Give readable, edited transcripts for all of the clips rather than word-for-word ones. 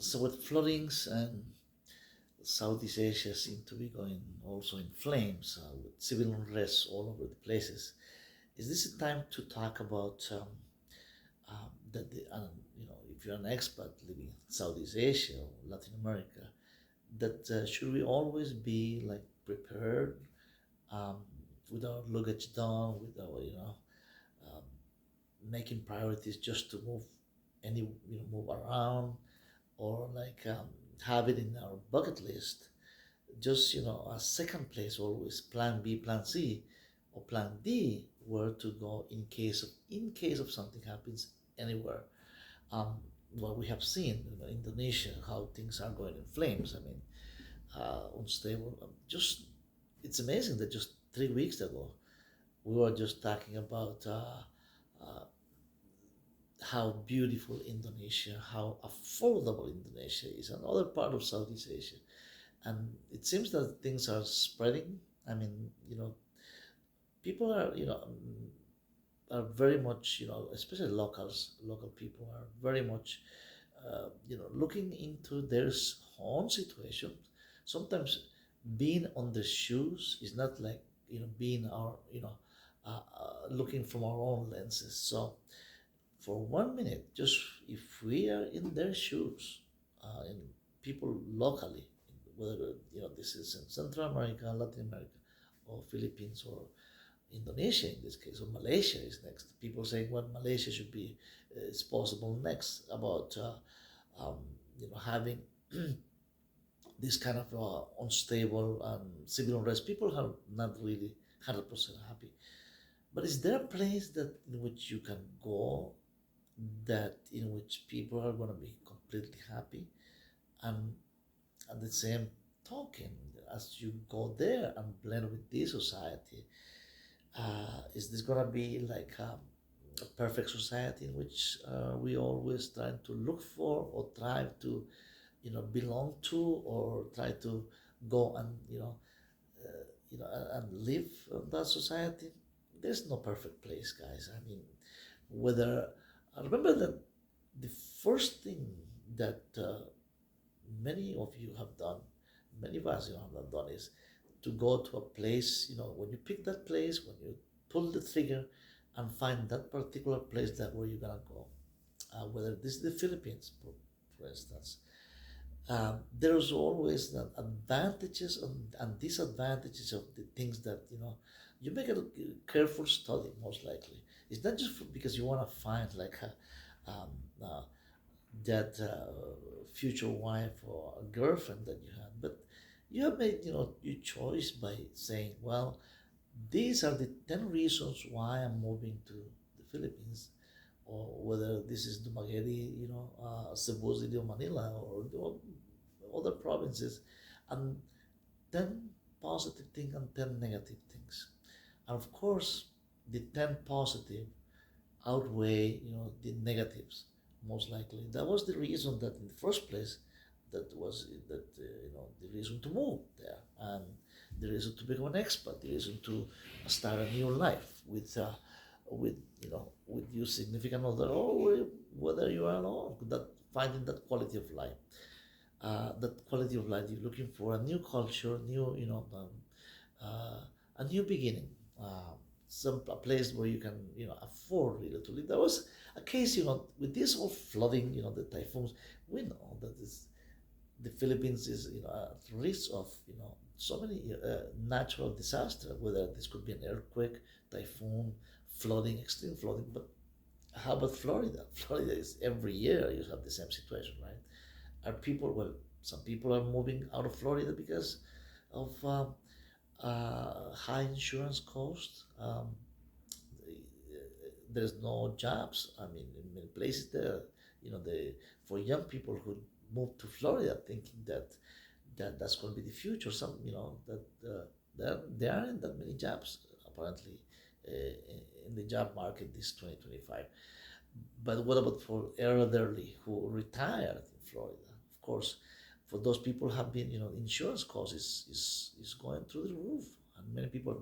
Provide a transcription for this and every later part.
So with floodings and Southeast Asia seem to be going also in flames with civil unrest all over the places. Is this a time to talk about that the, if you're an expert living in Southeast Asia or Latin America, that should we always be like prepared um, with our luggage down, with our um, making priorities just to move move around, or like have it in our bucket list, just a second place, always plan B, plan C, or plan D, where to go in case of something happens anywhere. um, what we have seen in Indonesia, how things are going in flames. I mean, unstable. Just it's amazing that just 3 weeks ago we were just talking about uh, how beautiful Indonesia, how affordable Indonesia is, another part of Southeast Asia, and it seems that things are spreading. I mean, people are are very much, especially local people are very much looking into their own situation. Sometimes being on the shoes is not like being our looking from our own lenses. So for 1 minute, just if we are in their shoes, in people locally, whether this is in Central America, Latin America, or Philippines, or Indonesia in this case, or Malaysia is next. People saying, well, Malaysia should be is possible next, about um, having this kind of unstable civil unrest. People are not really 100% happy. But is there a place that in which you can go, that in which people are going to be completely happy, and at the same token, as you go there and blend with this society, is this gonna be like a perfect society in which we always trying to look for, or try to belong to, or try to go and and live in that society? There's no perfect place, guys. I mean, whether I remember that the first thing that many of you have done, many of us have done, is to go to a place. When you pick that place, when you pull the trigger and find that particular place, that where you're gonna go. Whether this is the Philippines, for instance, there's always the advantages and disadvantages of the things that you make a careful study. Most likely, it's not just because you want to find like um, uh, that future wife or a girlfriend that you had, but you have made your choice by saying, well, these are the 10 reasons why I'm moving to the Philippines, or whether this is Dumaguete, Cebu City or Manila, or other provinces, and 10 positive things and 10 negative things. And of course, the 10 positive outweigh the negatives, most likely. That was the reason that in the first place, the reason to move there, and the reason to become an expert, the reason to start a new life with your significant other, or whether you are alone, that finding that quality of life, you're looking for, a new culture, new a new beginning, a place where you can afford really to live. There was a case, with this whole flooding, the typhoons. We know that the Philippines is at risk of so many natural disasters, whether this could be an earthquake, typhoon, flooding, extreme flooding. But how about Florida? Florida is every year you have the same situation, right? Are people, well, some people are moving out of Florida because of high insurance costs. There's no jobs. I mean, in many places there, for young people who move to Florida thinking that's going to be the future. Some, that there aren't that many jobs apparently in the job market this 2025. But what about for elderly who retired in Florida? Of course, for those people have been, insurance costs is going through the roof, and many people are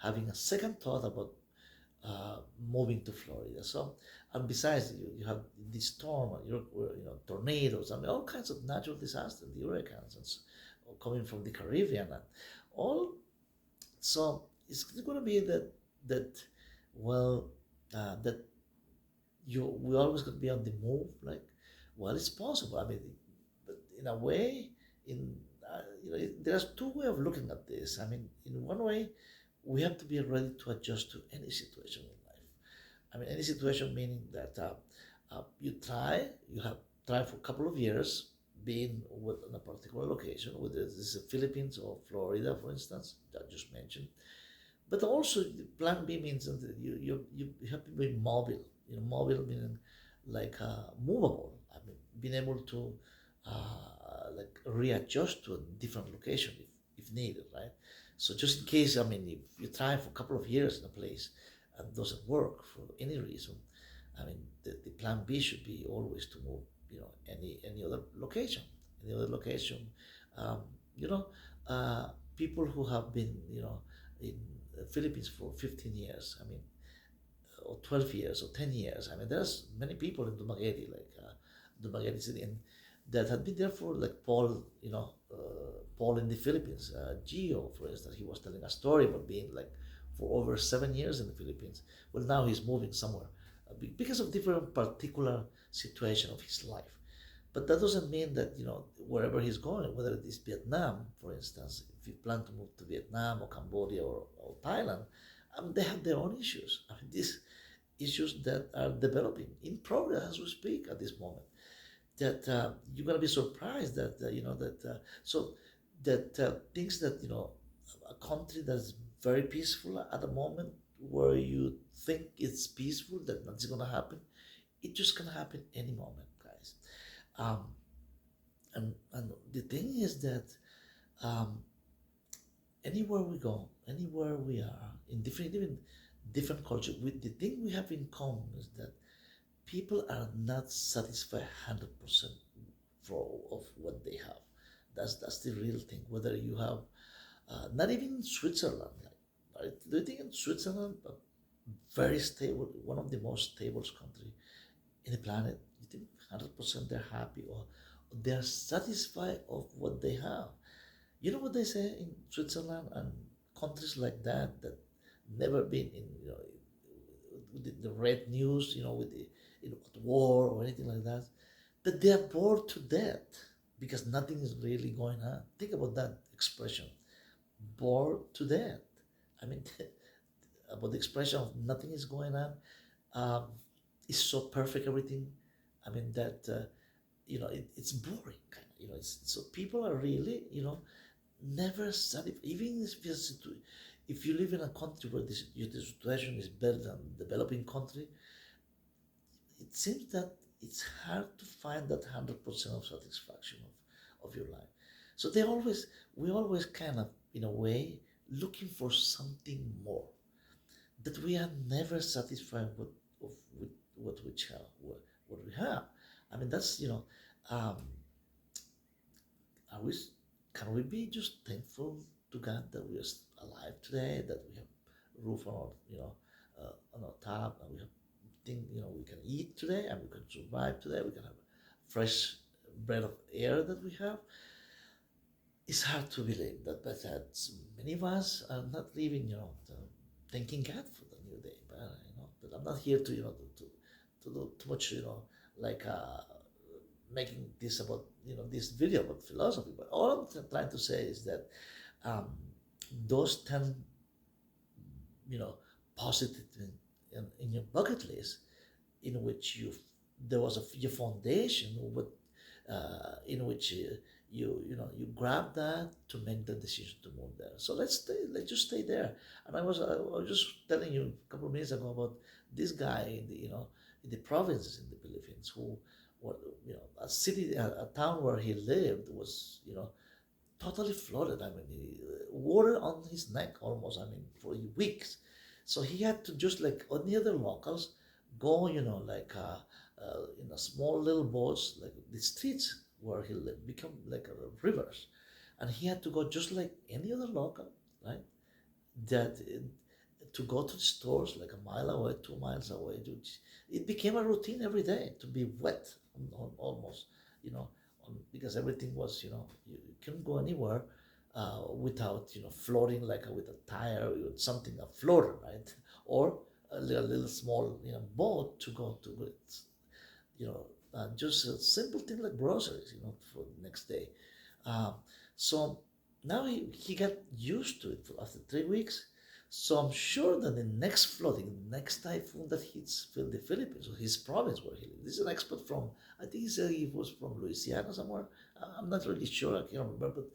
having a second thought about moving to Florida. So, and besides, you have this storm, tornadoes, I mean, all kinds of natural disasters, the hurricanes, coming from the Caribbean, and all. So it's going to be that well, that we always going to be on the move. Like, well, it's possible. I mean, but in a way, in there's two way of looking at this. I mean, in one way, we have to be ready to adjust to any situation in life. I mean, any situation meaning that you have tried for a couple of years being in a particular location, whether it's the Philippines or Florida, for instance, that I just mentioned. But also, the plan B means that you have to be mobile. Mobile meaning like movable. I mean, being able to like readjust to a different location if needed, right? So just in case, I mean, if you try for a couple of years in a place and doesn't work for any reason, I mean, the plan B should be always to move, any other location, any other location. Um, you know, people who have been, in the Philippines for 15 years, I mean, or 12 years or 10 years. I mean, there's many people in Dumaguete, like Dumaguete City, and that had been there for like Paul, Paul in the Philippines. Gio, for instance, he was telling a story about being like for over 7 years in the Philippines. Well, now he's moving somewhere because of different particular situation of his life. But that doesn't mean that, wherever he's going, whether it is Vietnam, for instance, if you plan to move to Vietnam or Cambodia or Thailand, they have their own issues. I mean, these issues that are developing in progress as we speak at this moment. That you're gonna be surprised that so that things that a country that's very peaceful at the moment, where you think it's peaceful, that nothing's gonna happen, it just gonna happen any moment, guys. Um, and the thing is that um, anywhere we go, anywhere we are, in different even different culture, with the thing we have in common is that people are not satisfied 100% for of what they have. That's the real thing. Whether you have not even in Switzerland, like, right? Do you think in Switzerland, very stable, one of the most stable country in the planet, you think 100% they're happy, or they're satisfied of what they have? You know what they say in Switzerland and countries like that never been in, with the red news, with the war or anything like that, but they are bored to death because nothing is really going on. Think about that expression, bored to death. I mean, about the expression of nothing is going on. Um, it's so perfect everything. I mean that it's boring. Kind of, it's so people are really never satisfied. Even if you live in a country where the situation is better than developing country, it seems that it's hard to find that 100% of satisfaction of your life. So we always kind of, in a way, looking for something more, that we are never satisfied with what we have. What we have. I mean, that's, um, are we, can we be just thankful to God that we are alive today, that we have roof on our top, and we have thing, we can eat today, and we can survive today, we can have fresh breath of air that we have. It's hard to believe that many of us are not living, thanking God for the new day. But I'm not here to, to do too much, like making this about, this video about philosophy. But all I'm trying to say is that um, those 10, you know, positive in your bucket list, in which there was your foundation, in which you grab that to make the decision to move there. So let's just stay there. And I was just telling you a couple of minutes ago about this guy in the provinces in the Philippines, who what a city, a town where he lived was totally flooded. I mean, water on his neck almost. I mean, for weeks. So he had to, just like any other locals, go, in a small little boats, like the streets where he lived become like rivers, and he had to go just like any other local, right? That to go to the stores like a mile away, 2 miles away. It became a routine every day to be wet almost, you know, because everything was, you couldn't go anywhere without, floating like with a tire, with something, a floater, right? Or a little small, boat to go to it, just a simple thing like groceries, for the next day. Um, so now he got used to it after 3 weeks. So I'm sure that the next flooding, the next typhoon that hits the Philippines, or his province where he lives, this is an expert from, I think he said he was from Louisiana somewhere. I'm not really sure, I can't remember, but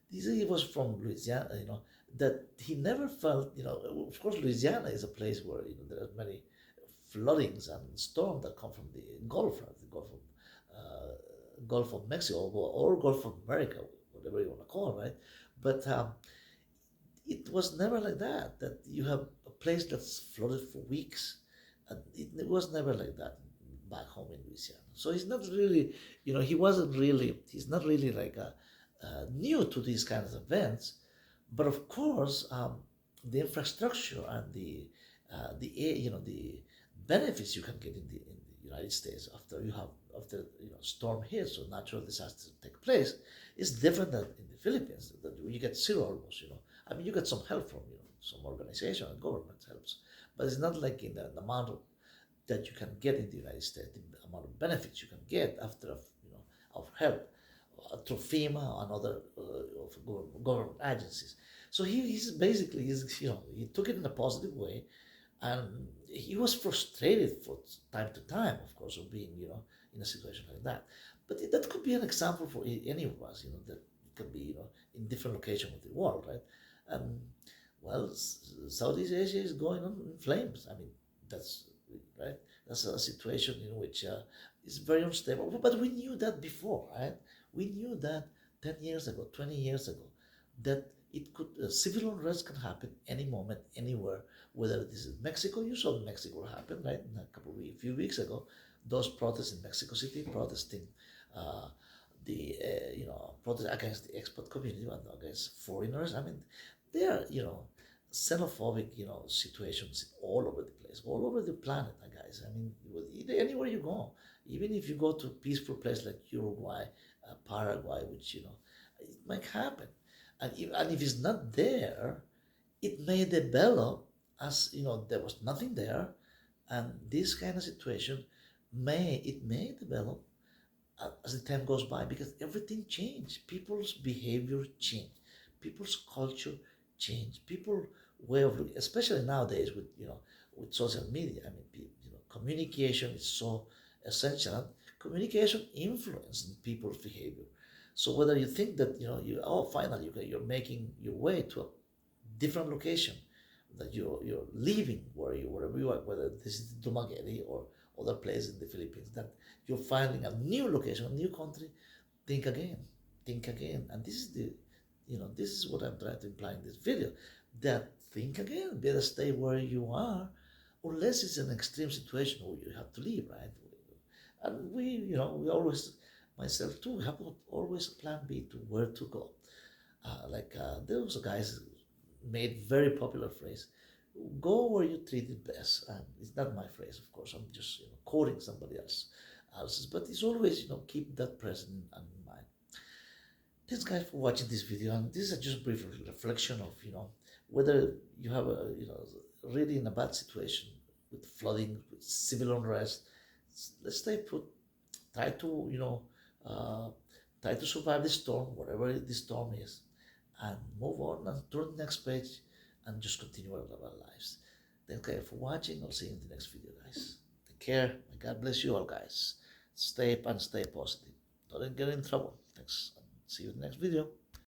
he said he was from Louisiana, that he never felt, of course, Louisiana is a place where, there are many floodings and storms that come from the Gulf, right? The Gulf of Mexico, or Gulf of America, whatever you want to call it, right? But it was never like that. That you have a place that's flooded for weeks, and it was never like that back home in Louisiana. So he's not really, he wasn't really, he's not really like new to these kinds of events. But of course, the infrastructure and the benefits you can get in the United States after storm hits or natural disasters take place is different than in the Philippines. That you get zero almost. I mean, you get some help from some organization and government helps, but it's not like in the amount that you can get in the United States, the amount of benefits you can get after of help through FEMA and other of government agencies. So he took it in a positive way, and he was frustrated for time to time, of course, of being in a situation like that. But that could be an example for any of us, that it can be in different locations of the world, right? And well, Southeast Asia is going on in flames. I mean, that's right. That's a situation in which is very unstable. But we knew that before, right? We knew that 10 years ago, 20 years ago, that it could civil unrest can happen any moment, anywhere. Whether this is Mexico, you saw Mexico happen, right? A few weeks ago, those protests in Mexico City, protesting uh, the protest against the expat community and against foreigners. I mean, there are xenophobic situations all over the place, all over the planet, guys. I mean, anywhere you go, even if you go to a peaceful place like Uruguay, Paraguay, which it might happen, and if it's not there, it may develop as there was nothing there, and this kind of situation may develop as the time goes by, because everything changed. People's behavior changed. People's culture changed. People way of looking, especially nowadays with social media. I mean, communication is so essential. And communication influences people's behavior. So whether you think that finally you're making your way to a different location, that you're leaving wherever you are, whether this is Dumaguete or other place in the Philippines, that you're finding a new location, a new country, think again, think again. And this is what I'm trying to imply in this video, that think again, better stay where you are, unless it's an extreme situation where you have to leave, right? And we always, myself too, have always a plan B to where to go. There was a guys made very popular phrase, go where you treated best. And it's not my phrase, of course. I'm just quoting somebody else's, but it's always keep that present in mind. Thanks, guys, for watching this video, and this is just a brief reflection of whether you have a really in a bad situation with flooding, with civil unrest. Let's stay put. Try to uh, try to survive the storm, whatever the storm is, and move on and turn the next page and just continue our lives. Thank you for watching. I'll see you in the next video, guys. Take care. May God bless you all, guys. Stay up and stay positive. Don't get in trouble. Thanks. See you in the next video.